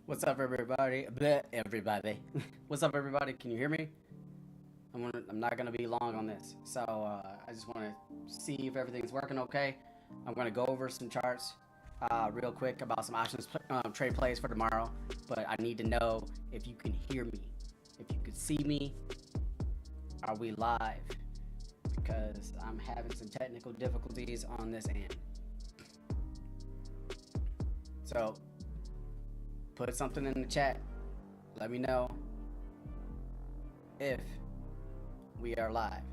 What's up, everybody? Bleh, everybody. What's up, everybody? Can you hear me? I'm not gonna be long on this, so I just want to see if everything's working okay. I'm gonna go over some charts real quick about some options trade plays for tomorrow, but I need to know if you can hear me, if you can see me. Are we live? Because I'm having some technical difficulties on this end. So put something in the chat. Let me know if we are live.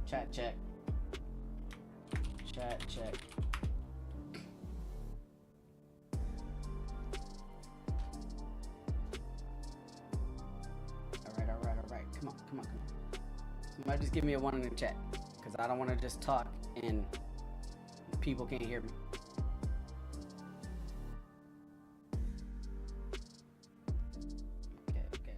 Chat check. Chat check. Alright. Come on. Somebody just give me a one in the chat, because I don't want to just talk and people can't hear me. Okay.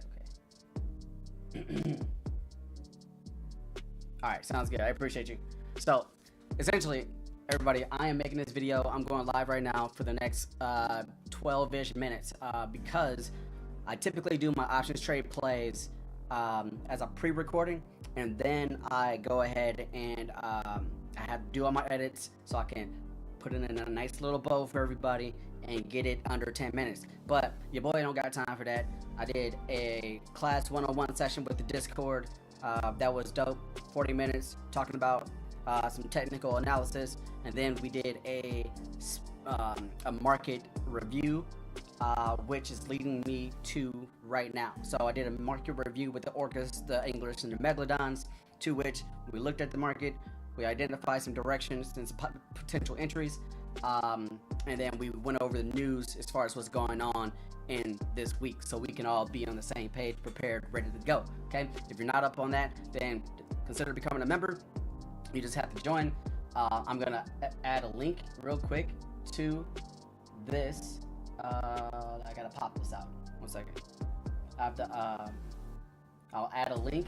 Alright, sounds good. I appreciate you. So, essentially, everybody, I am making this video. I'm going live right now for the next 12-ish minutes because I typically do my options trade plays as a pre-recording, and then I go ahead and I have to do all my edits so I can put it in a nice little bow for everybody and get it under 10 minutes. But your boy don't got time for that. I did a class 101 session with the Discord. That was dope. 40 minutes talking about some technical analysis, and then we did a market review, which is leading me to right now. So I did a market review with the Orcas, the Anglers, and the Megalodons, to which we looked at the market, we identified some directions and some potential entries, and then we went over the news as far as what's going on in this week, so we can all be on the same page, prepared, ready to go. Okay, if you're not up on that, then consider becoming a member. You just have to join. I'm gonna add a link real quick to this. I gotta pop this out. 1 second. I have to. I'll add a link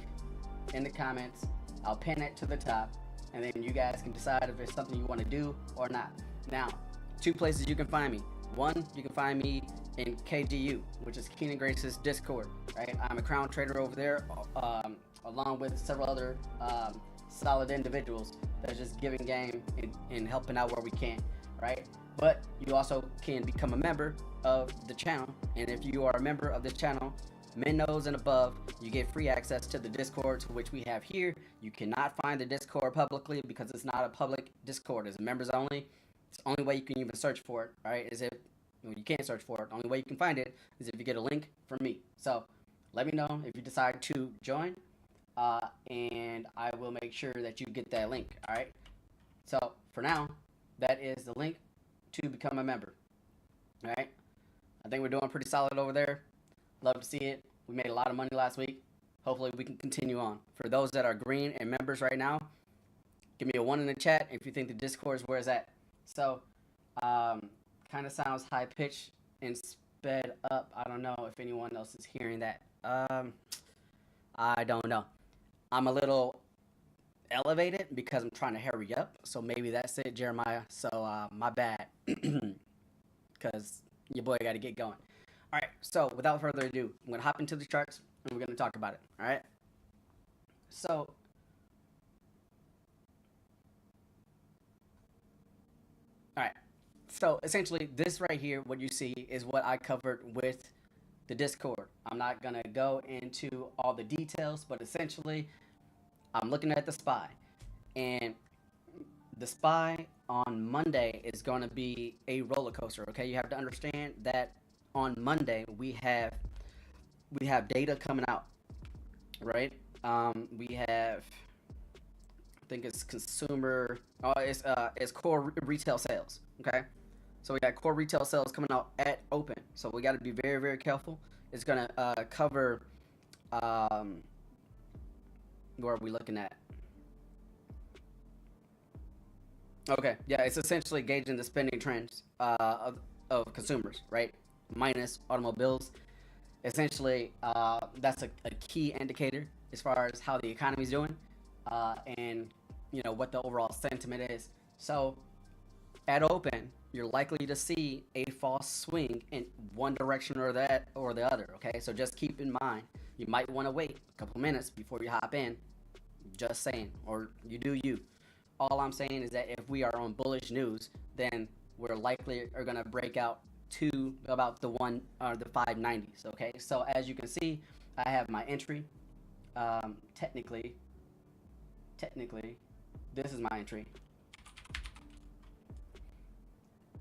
in the comments. I'll pin it to the top, and then you guys can decide if it's something you want to do or not. Now, 2 places you can find me. One, you can find me in KGU, which is Keenan Grace's Discord. Right, I'm a crown trader over there, along with several other solid individuals that are just giving game and helping out where we can. Right, but you also can become a member of the channel, and if you are a member of this channel, Minnows and above, you get free access to the Discord, to which we have here. You cannot find the Discord publicly because it's not a public Discord. It's members only. It's the only way you can even search for it, right? Is if you can't search for it. The only way you can find it is if you get a link from me. So let me know if you decide to join, and I will make sure that you get that link. All right. So for now, that is the link to become a member. All right. I think we're doing pretty solid over there. Love to see it. We made a lot of money last week. Hopefully we can continue on. For those that are green and members right now, give me a 1 in the chat if you think the Discord is where it's at. So, kind of sounds high pitched and sped up. I don't know if anyone else is hearing that. I don't know. I'm a little elevated because I'm trying to hurry up. So maybe that's it, Jeremiah. So my bad, because your boy got to get going. All right, so without further ado, I'm going to hop into the charts, and we're going to talk about it, all right? So, all right, so essentially this right here, what you see is what I covered with the Discord. I'm not going to go into all the details, but essentially I'm looking at the SPY, and the SPY on Monday is going to be a roller coaster, okay? You have to understand that on Monday we have data coming out, right? We have, I think it's consumer, it's core retail sales, okay? So we got core retail sales coming out at open, so we got to be very, very careful. It's gonna cover, where are we looking at? Okay, yeah, it's essentially gauging the spending trends of consumers, right? Minus automobiles. Essentially, that's a key indicator as far as how the economy is doing, and you know what the overall sentiment is. So At open, you're likely to see a false swing in one direction or that or the other. Okay, so just keep in mind, you might want to wait a couple minutes before you hop in. Just saying, or you do you. All I'm saying is that if we are on bullish news, then we're likely are gonna break out to about the the 590s. Okay, so as you can see, I have my entry. Technically, this is my entry,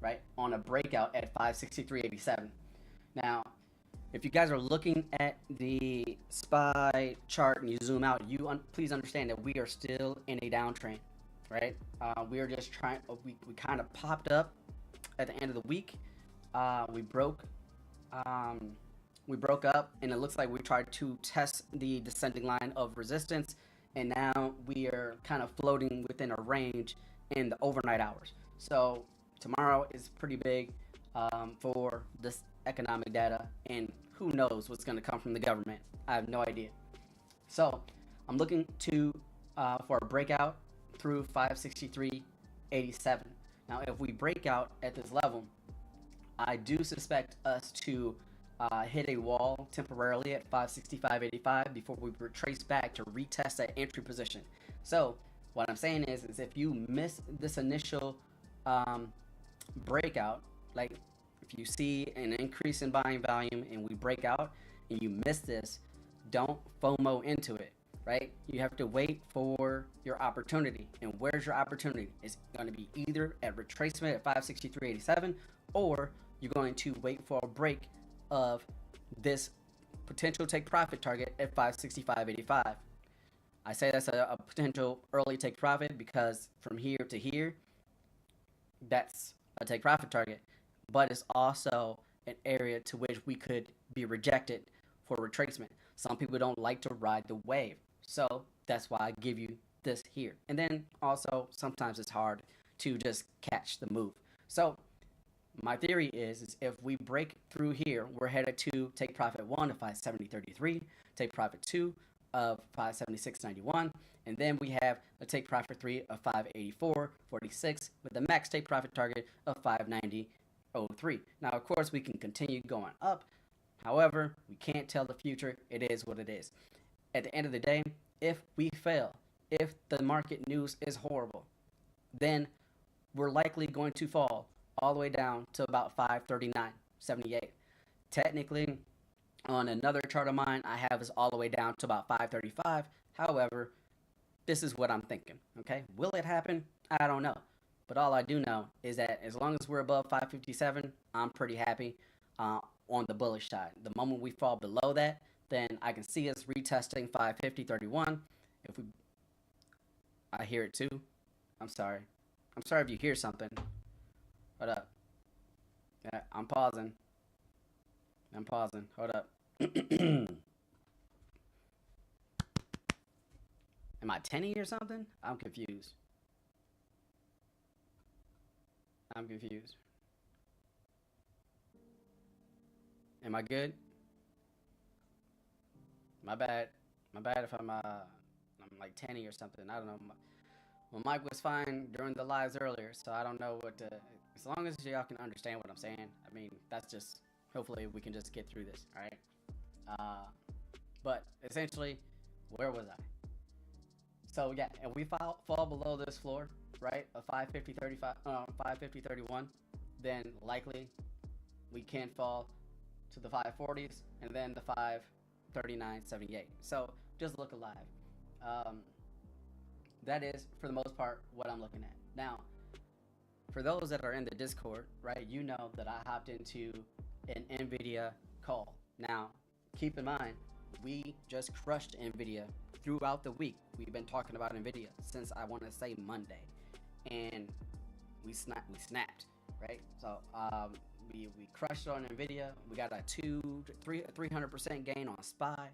right, on a breakout at 563.87. Now, if you guys are looking at the SPY chart and you zoom out, please understand that we are still in a downtrend, right? We are just trying. We kind of popped up at the end of the week. We broke up, and it looks like we tried to test the descending line of resistance, and now we are kind of floating within a range in the overnight hours. So tomorrow is pretty big for this economic data, and who knows what's going to come from the government. I have no idea. So I'm looking to for a breakout through 563.87. Now, if we break out at this level, I do suspect us to hit a wall temporarily at 565.85 before we retrace back to retest that entry position. So what I'm saying is if you miss this initial breakout, like if you see an increase in buying volume and we break out and you miss this, don't FOMO into it, right? You have to wait for your opportunity. And where's your opportunity? It's going to be either at retracement at 563.87, or you're going to wait for a break of this potential take profit target at 565.85. I say that's a potential early take profit because from here to here, that's a take profit target, but it's also an area to which we could be rejected for retracement. Some people don't like to ride the wave, so that's why I give you this here. And then also sometimes it's hard to just catch the move. So my theory is if we break through here, we're headed to take profit 1 of 570.33, take profit 2 of 576.91, and then we have a take profit 3 of 584.46 with a max take profit target of 590.03. Now, of course, we can continue going up. However, we can't tell the future. It is what it is. At the end of the day, if we fail, if the market news is horrible, then we're likely going to fall all the way down to about 539.78. Technically, on another chart of mine, I have this all the way down to about 535. However, this is what I'm thinking, okay? Will it happen? I don't know. But all I do know is that as long as we're above 557, I'm pretty happy on the bullish side. The moment we fall below that, then I can see us retesting 550.31. If we, I hear it too. I'm sorry. I'm sorry if you hear something. Hold up. Yeah, I'm pausing. Hold up. Am I 10-y or something? I'm confused. Am I good? My bad. If I'm like 10-y or something. I don't know. My mic was fine during the lives earlier, so I don't know what to. As long as y'all can understand what I'm saying, I mean, that's just. Hopefully, we can just get through this. All right. But essentially, where was I? So yeah, if we fall below this floor, right, of 550.31, then likely we can fall to the 540s and then the 539.78. So just look alive. That is, for the most part, what I'm looking at. Now, for those that are in the Discord, right, you know that I hopped into an NVIDIA call. Now, keep in mind, we just crushed NVIDIA throughout the week. We've been talking about NVIDIA since I want to say Monday, and we snapped, right? So we crushed on NVIDIA. We got a 300% gain on SPY,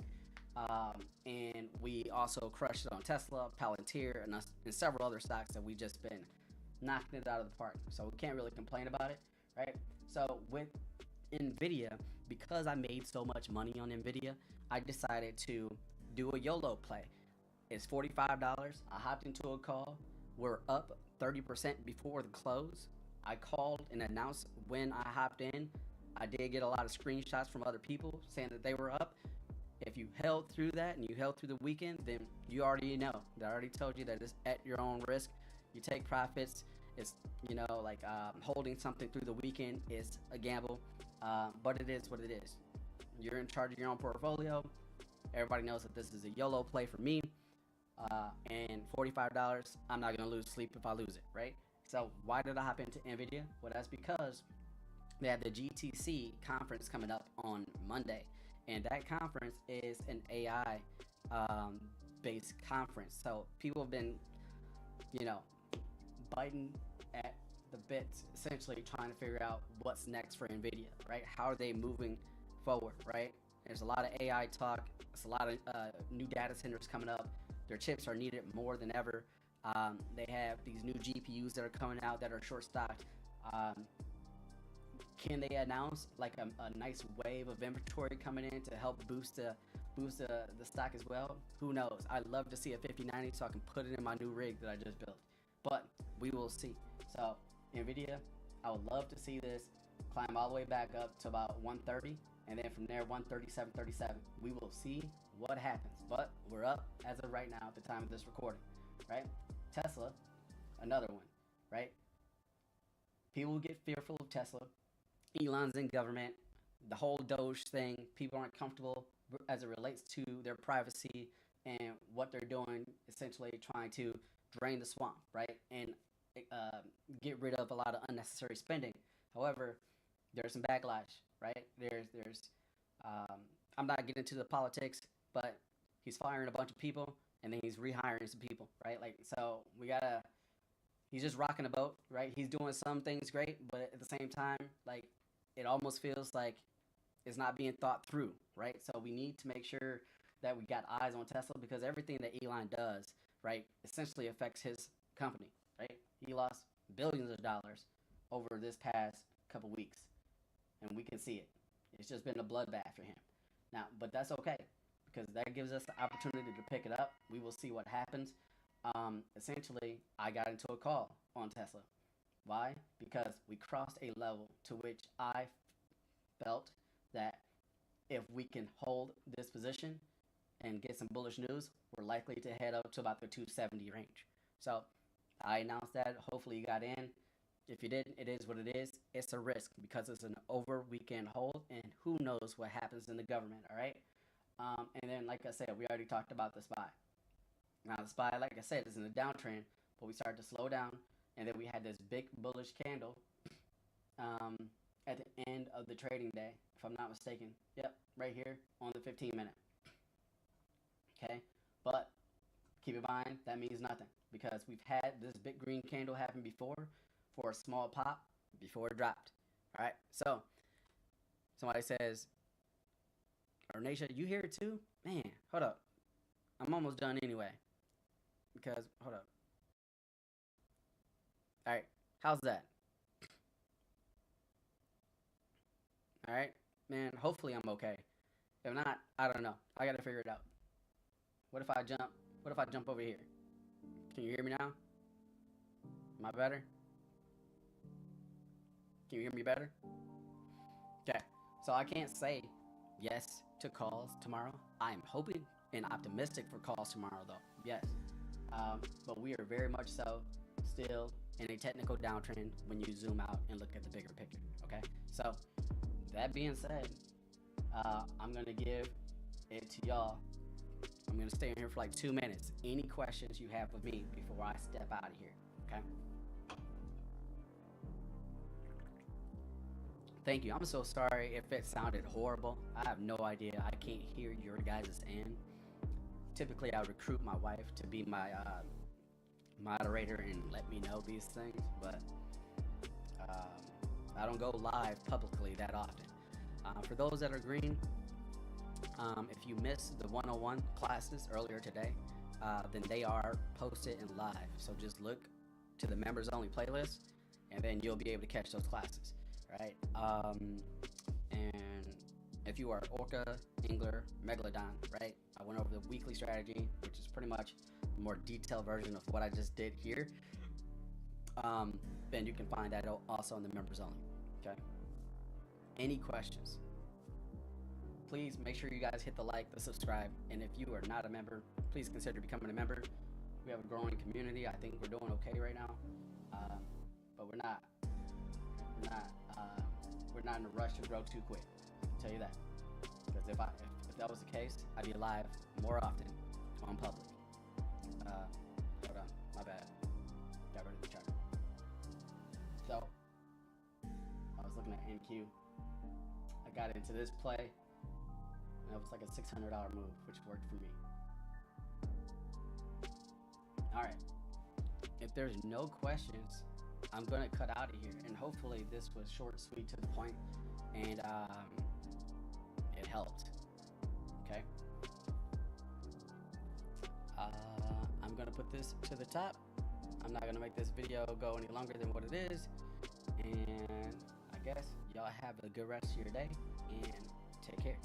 and we also crushed it on Tesla, Palantir, and several other stocks that we just been knocking it out of the park. So we can't really complain about it, right? So with NVIDIA, because I made so much money on NVIDIA, I decided to do a YOLO play. It's $45. I hopped into a call. We're up 30% before the close. I called and announced when I hopped in. I did get a lot of screenshots from other people saying that they were up. If you held through that and you held through the weekend, then you already know. I already told you that it's at your own risk. You take profits. It's, you know, like holding something through the weekend is a gamble, but it is what it is. You're in charge of your own portfolio. Everybody knows that this is a YOLO play for me. And $45, I'm not going to lose sleep if I lose it, right? So why did I hop into NVIDIA? Well, that's because they have the GTC conference coming up on Monday. And that conference is an AI based conference. So people have been, you know, biting at the bits, essentially trying to figure out what's next for NVIDIA, right? How are they moving forward, right? There's a lot of AI talk. There's a lot of new data centers coming up. Their chips are needed more than ever. They have these new GPUs that are coming out that are short stocked. Can they announce like a nice wave of inventory coming in to help boost the stock as well? Who knows? I'd love to see a 5090 so I can put it in my new rig that I just built. But we will see. So NVIDIA, I would love to see this climb all the way back up to about 130, and then from there 137.37. We will see what happens. But we're up as of right now at the time of this recording, right? Tesla, another one, right? People get fearful of Tesla. Elon's in government. The whole Doge thing, people aren't comfortable as it relates to their privacy and what they're doing, essentially trying to drain the swamp, right? And get rid of a lot of unnecessary spending. However, there's some backlash, right? I'm not getting into the politics, but he's firing a bunch of people and then he's rehiring some people, right? Like, so he's just rocking the boat, right? He's doing some things great, but at the same time, like, it almost feels like it's not being thought through, right? So we need to make sure that we got eyes on Tesla, because everything that Elon does, right, essentially affects his company, right? He lost billions of dollars over this past couple weeks, and we can see it. It's just been a bloodbath for him. Now, but that's okay, because that gives us the opportunity to pick it up. We will see what happens. Essentially, I got into a call on Tesla. Why? Because we crossed a level to which I felt that if we can hold this position and get some bullish news, we're likely to head up to about the 270 range. So I announced that. Hopefully you got in. If you didn't, it is what it is. It's a risk because it's an over weekend hold, and who knows what happens in the government, all right? And then, like I said, we already talked about the SPY. Now, the SPY, like I said, is in a downtrend, but we started to slow down, and then we had this big bullish candle at the end of the trading day, if I'm not mistaken. Yep, right here on the 15-minute. Okay, but keep in mind, that means nothing, because we've had this big green candle happen before for a small pop before it dropped. All right, so somebody says, Ornacia, you here too? Man, hold up. I'm almost done anyway. Because, hold up. All right, how's that? All right, man, hopefully I'm okay. If not, I don't know. I gotta figure it out. What if I jump? What if I jump over here? Can you hear me now? Am I better? Can you hear me better? Okay, so I can't say yes to calls tomorrow. I'm hoping and optimistic for calls tomorrow, though. Yes, but we are very much so still in a technical downtrend when you zoom out and look at the bigger picture. Okay, so that being said, I'm gonna give it to y'all. I'm gonna stay in here for like 2 minutes. Any questions you have with me before I step out of here? Okay. Thank you. I'm so sorry if it sounded horrible. I have no idea. I can't hear your guys' end. Typically, I recruit my wife to be my moderator and let me know these things, but I don't go live publicly that often. For those that are green, if you missed the 101 classes earlier today, then they are posted in live. So just look to the members only playlist, and then you'll be able to catch those classes. Right, and if you are Orca, Angler, Megalodon, right, I went over the weekly strategy, which is pretty much a more detailed version of what I just did here. then you can find that also in the members only. Okay. Any questions? Please make sure you guys hit the like, the subscribe, and if you are not a member, please consider becoming a member. We have a growing community. I think we're doing okay right now, but we're not in a rush to grow too quick. I'll tell you that, because if that was the case, I'd be live more often on public. Hold on, my bad. Got rid of the chart. So I was looking at NQ. I got into this play, and it was like a $600 move, which worked for me. All right. If there's no questions, I'm gonna cut out of here, and hopefully this was short, sweet, to the point, and it helped. Okay. I'm gonna put this to the top. I'm not gonna make this video go any longer than what it is, and I guess y'all have a good rest of your day and take care.